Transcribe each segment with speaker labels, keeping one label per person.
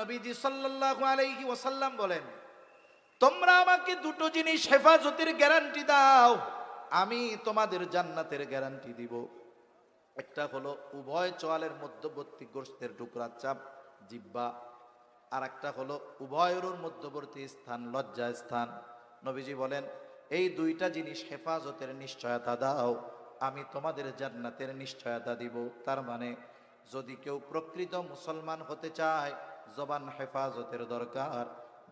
Speaker 1: নবীজি সাল্লাল্লাহু আলাইহি ওয়াসাল্লাম বলেন, তোমরা আমাকে দুটো জিনিস হেফাজতের গ্যারান্টি দাও, আমি তোমাদের জান্নাতের গ্যারান্টি দিব। একটা হলো উভয় চোয়ালের মধ্যবর্তী গোশতের টুকরা চাপ জিহ্বা, আর একটা হলো উভয়ের মধ্যবর্তী স্থান লজ্জা স্থান। নবীজি বলেন, এই দুইটা জিনিস হেফাজতের নিশ্চয়তা দাও, আমি তোমাদের জান্নাতের নিশ্চয়তা দিব। তার মানে যদি কেউ প্রকৃত মুসলমান হতে চায়, জবান হেফাজতের দরকার।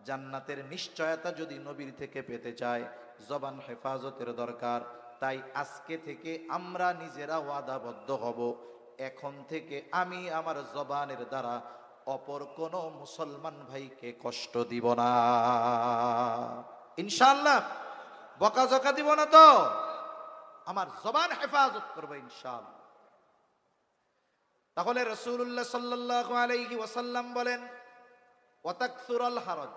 Speaker 1: জান্নাতের নিশ্চয়তা যদি নবীর থেকে পেতে চায়, জবান হেফাজতের দরকার। তাই আজকে থেকে আমরা নিজেরা ওয়াদাবদ্ধ হব, এখন থেকে আমি আমার জবানের দ্বারা অপর কোন মুসলমান ভাইকে কষ্ট দিব না, ইনশাআল্লাহ। বকাঝকা দিব না তো, আমার জবান হেফাজত করবো ইনশাআল্লাহ। তাহলে রাসূলুল্লাহ সাল্লাল্লাহু আলাইহি ওয়াসাল্লাম বলেন, ওয়াতাকসুরাল হারাজ,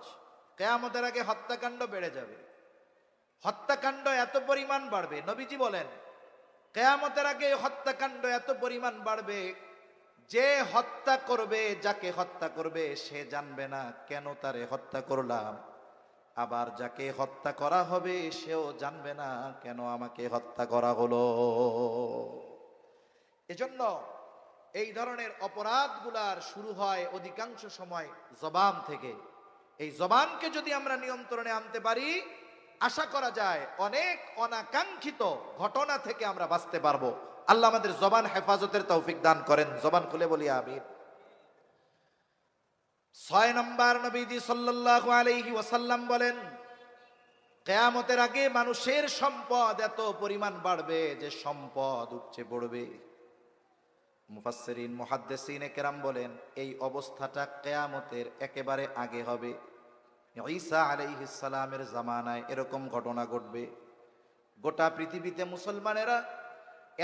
Speaker 1: কিয়ামতের আগে হত্যাকাণ্ড বেড়ে যাবে। হত্যাকাণ্ড এত পরিমাণ বাড়বে, নবীজি বলেন কিয়ামতের আগে হত্যাকাণ্ড এত পরিমাণ বাড়বে, যে হত্যা করবে, যাকে হত্যা করবে সে জানবে না কেন তারে হত্যা করলাম, আবার যাকে হত্যা করা হবে সেও জানবে না কেন আমাকে হত্যা করা হলো। এজন্য এই ধরনের অপরাধগুলার শুরু হয় অধিকাংশ সময় জবান থেকে। এই জবানকে যদি আমরা নিয়ন্ত্রণে আনতে পারি, আশা করা যায় অনেক অনাকাঙ্ক্ষিত ঘটনা থেকে আমরা বাঁচতে পারবো। আল্লাহ আমাদের জবান হেফাজতের তৌফিক দান করেন। জবান খুলে বলি আমিন। 6 নম্বর, নবীজি সাল্লাল্লাহু আলাইহি ওয়াসাল্লাম বলেন, কিয়ামতের আগে মানুষের সম্পদ এত পরিমাণ বাড়বে যে সম্পদ উপচে পড়বে। মুফাসসিরিন মুহাদ্দিসিনে কেরাম বলেন, এই অবস্থাটা কিয়ামতের একেবারে আগে হবে। ঈসা আলাইহিস সালামের জামানায় এরকম ঘটনা ঘটবে। গোটা পৃথিবীতে মুসলমানেরা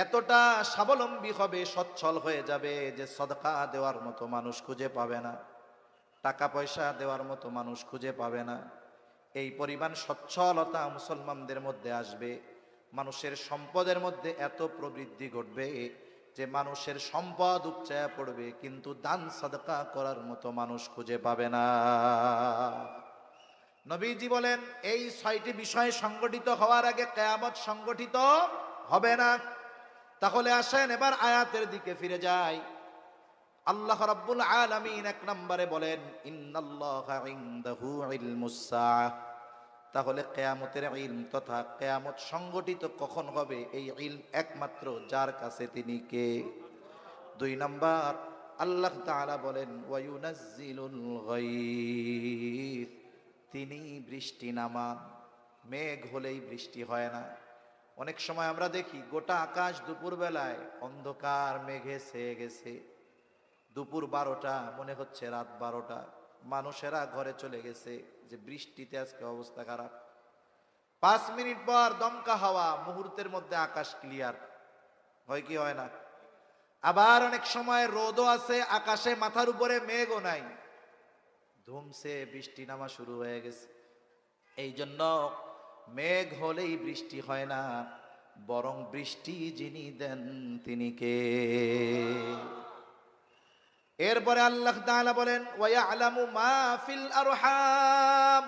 Speaker 1: এতটা স্বাবলম্বী হবে, সচ্ছল হয়ে যাবে যে সদকা দেওয়ার মতো মানুষ খুঁজে পাবে না, টাকা পয়সা দেওয়ার মতো মানুষ খুঁজে পাবে না। এই পরিমাণ সচ্ছলতা মুসলমানদের মধ্যে আসবে। মানুষের সম্পদের মধ্যে এত প্রবৃদ্ধি ঘটবে যে মানুষের সম্পদ উপচায়া পড়বে, কিন্তু দান সাদকা করার মতো মানুষ খুঁজে পাবে না। নবীজি বলেন, এই 6টি বিষয় সংগঠিত হওয়ার আগে কিয়ামত সংগঠিত হবে না। তাহলে আসেন এবার আয়াতের দিকে ফিরে যাই। আল্লাহ রাব্বুল আলামিন 1 নম্বরে বলেন, ইন্নাল্লাহা ইনদাহু ইলমুস সাআহ। তাহলে কিয়ামতের ইলম তথা কিয়ামত সংগঠিত কখন হবে, এই ইলম একমাত্র যার কাছে তিনি কে? 2 নম্বর, আল্লাহ তাআলা বলেন, ওয়ায়ুনাজ্জিলুল গায়থ, তিনি বৃষ্টি নামান। মেঘ হলেই বৃষ্টি হয় না। অনেক সময় আমরা দেখি গোটা আকাশ দুপুর বেলায় অন্ধকার মেঘে ছেয়ে গেছে। দুপুর 12টা, মনে হচ্ছে রাত 12টা, মানুষেরা ঘরে চলে গেছে যে বৃষ্টিতে আজকে অবস্থা খারাপ। 5 মিনিট পর দমকা হাওয়া, মুহূর্তের মধ্যে আকাশ ক্লিয়ার হয় কি হয় না? আবার অনেক সময় রোদও আছে, আকাশে মাথার উপরে মেঘও নাই, ধুমসে বৃষ্টি নামা শুরু হয়ে গেছে। এই জন্য মেঘ হলেই বৃষ্টি হয় না, বরং বৃষ্টি যিনি দেন তিনি কে? এরপরে আল্লাহ তাআলা বলেন, ওয়ায়ালামু মা ফিল আরহাম,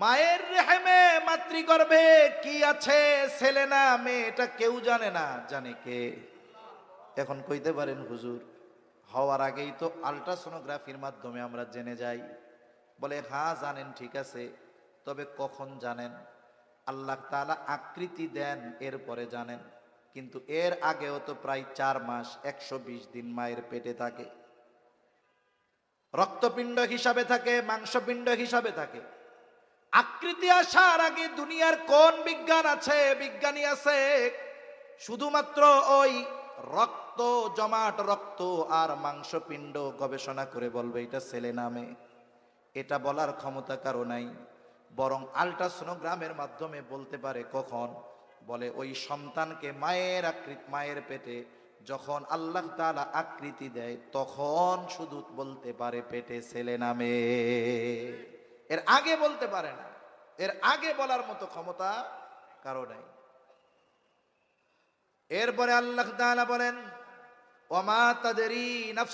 Speaker 1: মায়ের রেহেমে মাতৃগর্ভে কি আছে, ছেলে না মেয়ে, এটা কেউ জানে না, জানে কে? এখন কইতে পারেন হুজুর, হওয়ার আগেই তো আল্ট্রাসোনোগ্রাফির মাধ্যমে আমরা জেনে যাই। বলে হ্যাঁ জানেন, ঠিক আছে, তবে কখন জানেন? আল্লাহ তাআলা আকৃতি দেন এরপরে জানেন, কিন্তু এর আগেও তো প্রায় 4 মাস 120 দিন মায়ের পেটে থাকে, রক্তপিণ্ড হিসাবে থাকে, মাংসপিণ্ড হিসাবে থাকে। আকৃতি আসার আগে দুনিয়ার কোন বিজ্ঞান আছে? বিজ্ঞানী আছে শুধুমাত্র ওই রক্ত, জমাট রক্ত আর মাংসপিণ্ড গবেষণা করে বলবে এটা ছেলে না মেয়ে। এটা বলার ক্ষমতা কারো নাই, বরং আল্ট্রাসোনোগ্রামের মাধ্যমে বলতে পারে। কখন? বলে ওই সন্তানকে মায়ের পেটে যখন আল্লাহ তাআলা আকৃতি দেয়, তখন শুধু বলতে পারে পেটে ছেলে না মেয়ে। এর আগে বলতে পারে না, এর আগে বলার মতো ক্ষমতা কারো নাই। এরপরে আল্লাহ তাআলা বলেন, ওয়া মা তাদরি নাফস